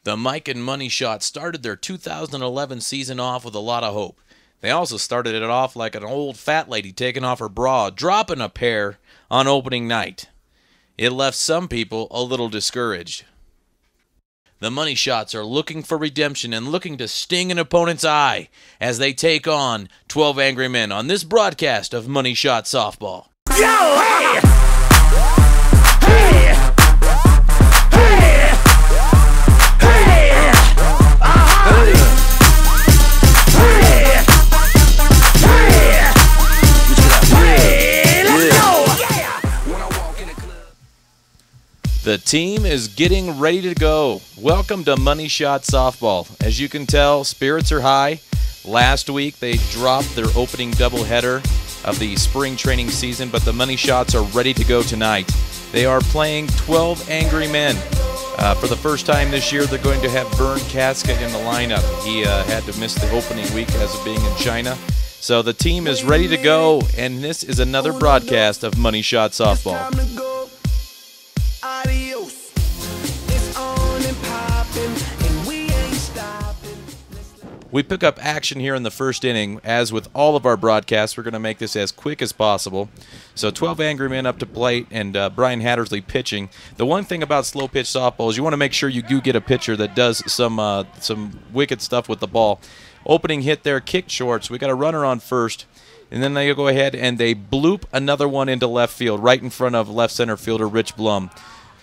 The Miken Money Shot started their 2011 season off with a lot of hope. They also started it off like an old fat lady taking off her bra, dropping a pair on opening night. It left some people a little discouraged. The Money Shots are looking for redemption and looking to sting an opponent's eye as they take on 12 Angry Men on this broadcast of Money Shot Softball. Yo, hey! The team is getting ready to go. Welcome to Money Shot Softball. As you can tell, spirits are high. Last week they dropped their opening doubleheader of the spring training season, but the Money Shots are ready to go tonight. They are playing 12 Angry Men. For the first time this year, they're going to have Vern Casca in the lineup. He had to miss the opening week as of being in China. So the team is ready to go, and this is another broadcast of Money Shot Softball. We pick up action here in the first inning. As with all of our broadcasts, we're going to make this as quick as possible. So 12 Angry Men up to plate and Brian Hattersley pitching. The one thing about slow pitch softball is you want to make sure you do get a pitcher that does some wicked stuff with the ball. Opening hit there, kicked short, so we got a runner on first. And then they go ahead and they bloop another one into left field, right in front of left center fielder Rich Blum.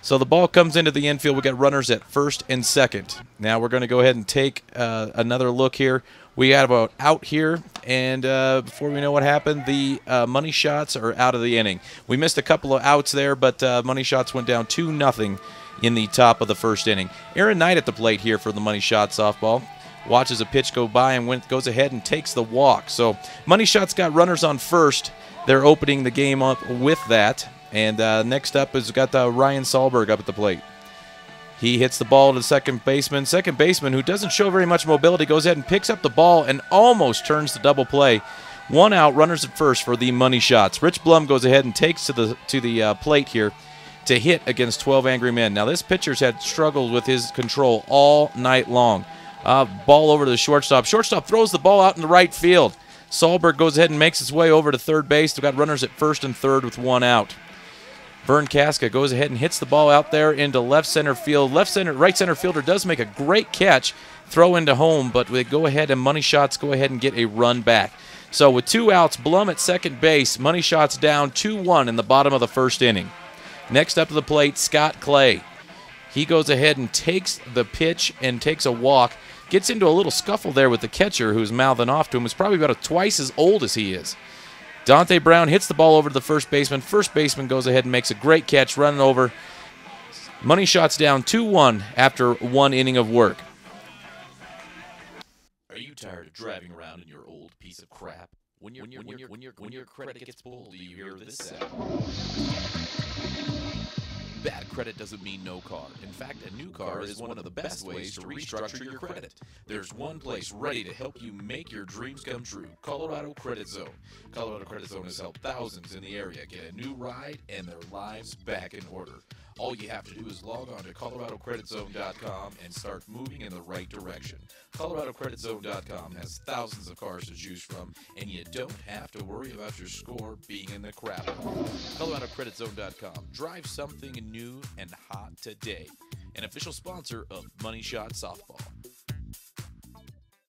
So the ball comes into the infield. We got runners at first and second. Now we're going to go ahead and take another look here. We got about out here, and before we know what happened, the Money Shots are out of the inning. We missed a couple of outs there, but Money Shots went down 2-0 in the top of the first inning. Aaron Knight at the plate here for the Money Shot softball. Watches a pitch go by and goes ahead and takes the walk. So Money Shots got runners on first. They're opening the game up with that. And next up is got Ryan Sahlberg up at the plate. He hits the ball to the second baseman. Second baseman, who doesn't show very much mobility, goes ahead and picks up the ball and almost turns the double play. One out, runners at first for the Money Shots. Rich Blum goes ahead and takes to the plate here to hit against 12 Angry Men. Now this pitcher's had struggled with his control all night long. Ball over to the shortstop. Shortstop throws the ball out in the right field. Sahlberg goes ahead and makes his way over to third base. They've got runners at first and third with one out. Vern Casca goes ahead and hits the ball out there into left center field. Right center fielder does make a great catch, throw into home, but they go ahead and Money Shots go ahead and get a run back. So with two outs, Blum at second base, Money Shots down 2-1 in the bottom of the first inning. Next up to the plate, Scott Clay. He goes ahead and takes the pitch and takes a walk. Gets into a little scuffle there with the catcher who's mouthing off to him. He's probably about twice as old as he is. Dante Brown hits the ball over to the first baseman. First baseman goes ahead and makes a great catch, running over. Money Shots down 2-1 after one inning of work. Are you tired of driving around in your old piece of crap? When your credit gets pulled, do you hear this sound? Bad credit doesn't mean no car. In fact, a new car is one of the best ways to restructure your credit. There's one place ready to help you make your dreams come true: Colorado Credit Zone. Colorado Credit Zone has helped thousands in the area get a new ride and their lives back in order. All you have to do is log on to ColoradoCreditZone.com and start moving in the right direction. ColoradoCreditZone.com has thousands of cars to choose from, and you don't have to worry about your score being in the crap. ColoradoCreditZone.com. Drive something new and hot today. An official sponsor of Money Shot Softball.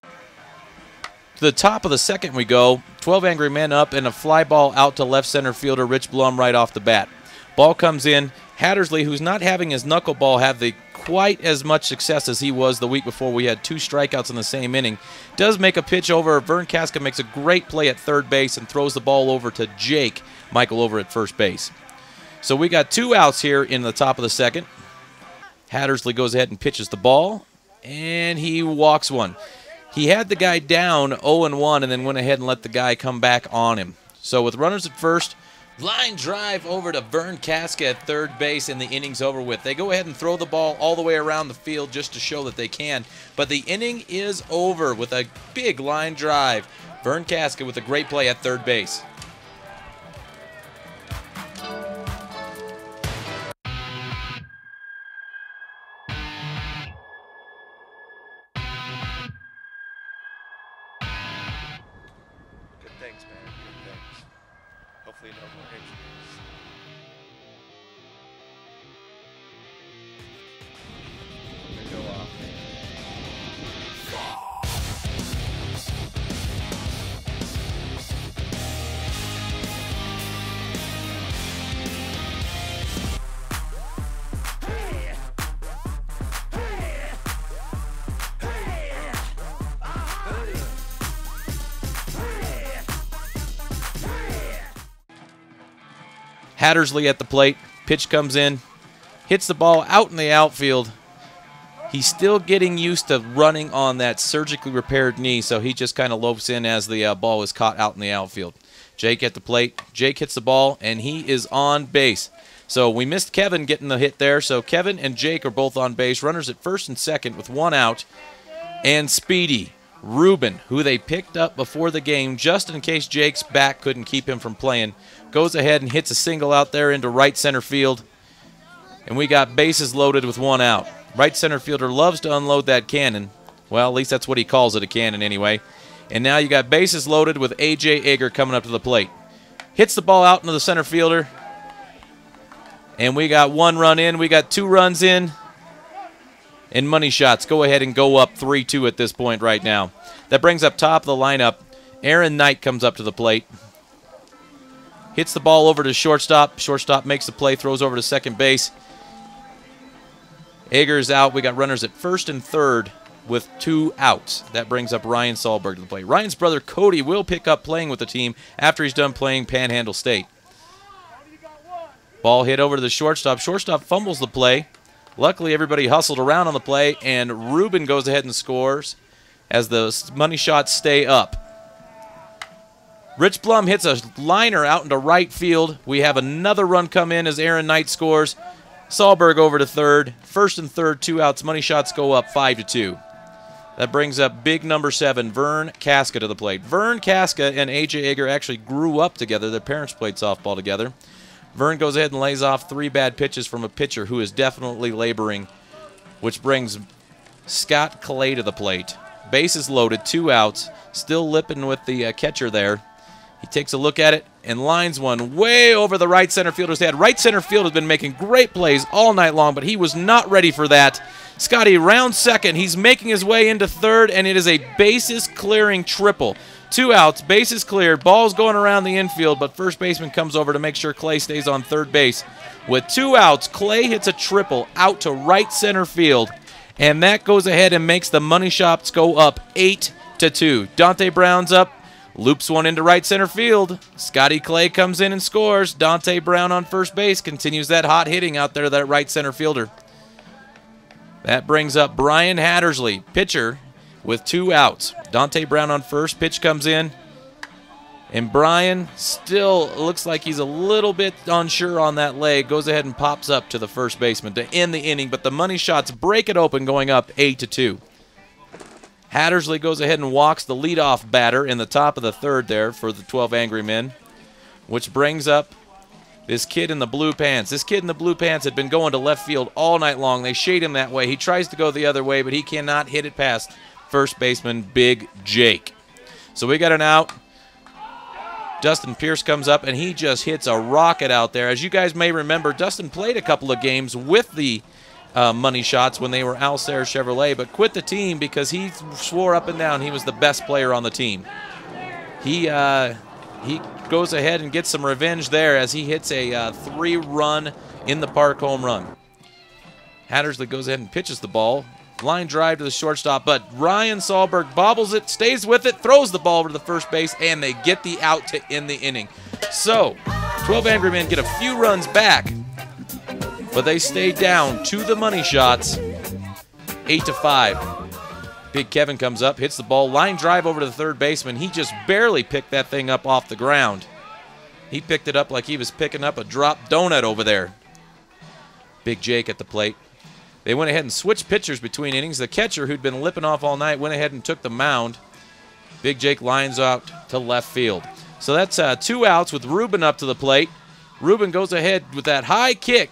To the top of the second we go. 12 Angry Men up and a fly ball out to left center fielder Rich Blum right off the bat. Ball comes in. Hattersley, who's not having his knuckleball have quite as much success as he was the week before. We had 2 strikeouts in the same inning. Does make a pitch over. Vern Casca makes a great play at third base and throws the ball over to Jake Michael over at first base. So we got 2 outs here in the top of the second. Hattersley goes ahead and pitches the ball, and he walks one. He had the guy down 0-1 and then went ahead and let the guy come back on him. So with runners at first, line drive over to Vern Casca at third base, and the inning's over with. They go ahead and throw the ball all the way around the field just to show that they can, but the inning is over with a big line drive. Vern Casca with a great play at third base. definitely no more injuries. They go off. Hattersley at the plate. Pitch comes in. Hits the ball out in the outfield. He's still getting used to running on that surgically repaired knee, so he just kind of lopes in as the ball is caught out in the outfield. Jake at the plate. Jake hits the ball, and he is on base. So we missed Kevin getting the hit there, so Kevin and Jake are both on base. Runners at first and second with one out. And Speedy, Ruben, who they picked up before the game just in case Jake's back couldn't keep him from playing, goes ahead and hits a single out there into right center field. And we got bases loaded with one out. Right center fielder loves to unload that cannon. Well, at least that's what he calls it, a cannon anyway. And now you got bases loaded with A.J. Ager coming up to the plate. Hits the ball out into the center fielder. And we got one run in. We got 2 runs in. And money shots go ahead and go up 3-2 at this point right now. That brings up top of the lineup. Aaron Knight comes up to the plate. Hits the ball over to shortstop. Shortstop makes the play, throws over to second base. Ager's out. We got runners at first and third with 2 outs. That brings up Ryan Sahlberg to the plate. Ryan's brother Cody will pick up playing with the team after he's done playing Panhandle State. Ball hit over to the shortstop. Shortstop fumbles the play. Luckily, everybody hustled around on the play, and Ruben goes ahead and scores as the money shots stay up. Rich Blum hits a liner out into right field. We have another run come in as Aaron Knight scores. Sahlberg over to third. First and third, 2 outs. Money shots go up 5-2. That brings up big number 7, Vern Casca to the plate. Vern Casca and A.J. Ager actually grew up together. Their parents played softball together. Vern goes ahead and lays off 3 bad pitches from a pitcher who is definitely laboring, which brings Scott Clay to the plate. Bases loaded, 2 outs. Still lipping with the catcher there. He takes a look at it and lines one way over the right center fielder's head. Right center field has been making great plays all night long, but he was not ready for that. Scotty rounds second. He's making his way into third, and it is a bases-clearing triple. 2 outs, bases cleared, ball's going around the infield, but first baseman comes over to make sure Clay stays on third base. With 2 outs, Clay hits a triple out to right center field, and that goes ahead and makes the money shots go up 8-2. Dante Brown's up. Loops one into right center field. Scotty Clay comes in and scores. Dante Brown on first base continues that hot hitting out there, that right center fielder. That brings up Brian Hattersley, pitcher, with 2 outs. Dante Brown on first. Pitch comes in. And Brian still looks like he's a little bit unsure on that leg. Goes ahead and pops up to the first baseman to end the inning. But the money shots break it open, going up 8-2. Hattersley goes ahead and walks the leadoff batter in the top of the third there for the 12 Angry Men, which brings up this kid in the blue pants. This kid in the blue pants had been going to left field all night long. They shade him that way. He tries to go the other way, but he cannot hit it past first baseman Big Jake. So we got an out. Dustin Pierce comes up, and he just hits a rocket out there. As you guys may remember, Dustin played a couple of games with the money shots when they were Alcere Chevrolet, but quit the team because he swore up and down he was the best player on the team. He goes ahead and gets some revenge there as he hits a 3-run in the park home run. Hattersley goes ahead and pitches the ball. Line drive to the shortstop, but Ryan Sahlberg bobbles it, stays with it, throws the ball over to the first base, and they get the out to end the inning. So, 12 Angry Men get a few runs back, but they stay down to the money shots, 8-5. Big Kevin comes up, hits the ball, line drive over to the third baseman. He just barely picked that thing up off the ground. He picked it up like he was picking up a dropped donut over there. Big Jake at the plate. They went ahead and switched pitchers between innings. The catcher, who'd been lipping off all night, went ahead and took the mound. Big Jake lines out to left field. So that's 2 outs with Ruben up to the plate. Ruben goes ahead with that high kick,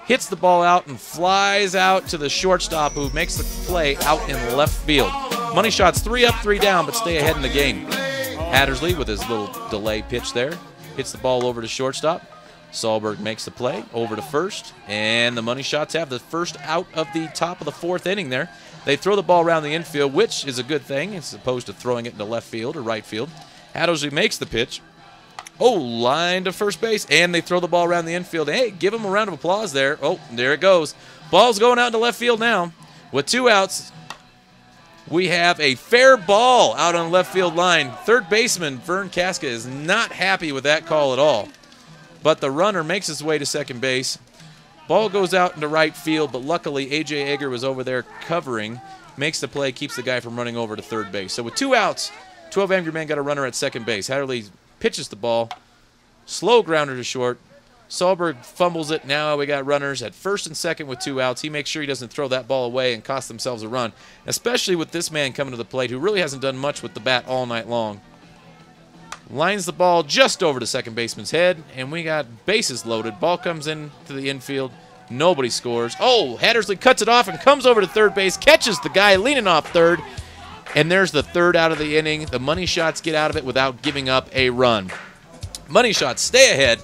hits the ball out, and flies out to the shortstop, who makes the play out in left field. Money shots 3 up, 3 down, but stay ahead in the game. Hattersley with his little delay pitch there. hits the ball over to shortstop. Sahlberg makes the play over to first, and the Money Shots have the first out of the top of the 4th inning there. They throw the ball around the infield, which is a good thing, as opposed to throwing it into left field or right field. Hattersley makes the pitch. Oh, line to first base, and they throw the ball around the infield. Hey, give them a round of applause there. Oh, there it goes. Ball's going out to left field now. With 2 outs, we have a fair ball out on the left field line. Third baseman Vern Casca is not happy with that call at all. But the runner makes his way to second base. Ball goes out into right field, but luckily A.J. Egger was over there covering, makes the play, keeps the guy from running over to third base. So with 2 outs, 12 Angry Men got a runner at second base. Hattersley pitches the ball, slow grounder to short. Sahlberg fumbles it. Now we got runners at first and second with 2 outs. He makes sure he doesn't throw that ball away and cost themselves a run, especially with this man coming to the plate who really hasn't done much with the bat all night long. Lines the ball just over to second baseman's head, and we got bases loaded. Ball comes in to the infield. Nobody scores. Oh, Hattersley cuts it off and comes over to third base, catches the guy leaning off third, and there's the 3rd out of the inning. The Money Shots get out of it without giving up a run. Money Shots stay ahead.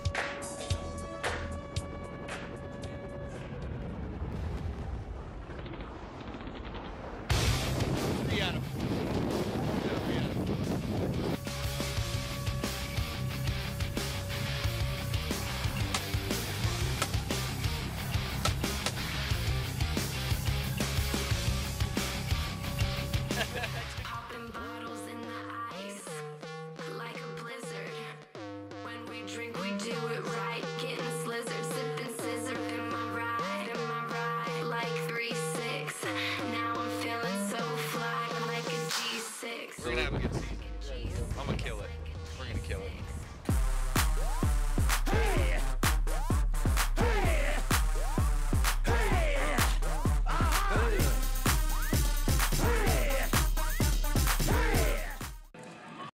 Popping bottles in the ice, like a blizzard. When we drink, we do it right. Getting slizzard, sipping scissor. Am I right? Am I right? Like 3-6. Now I'm feeling so fly, like a G6. We're gonna have a good season.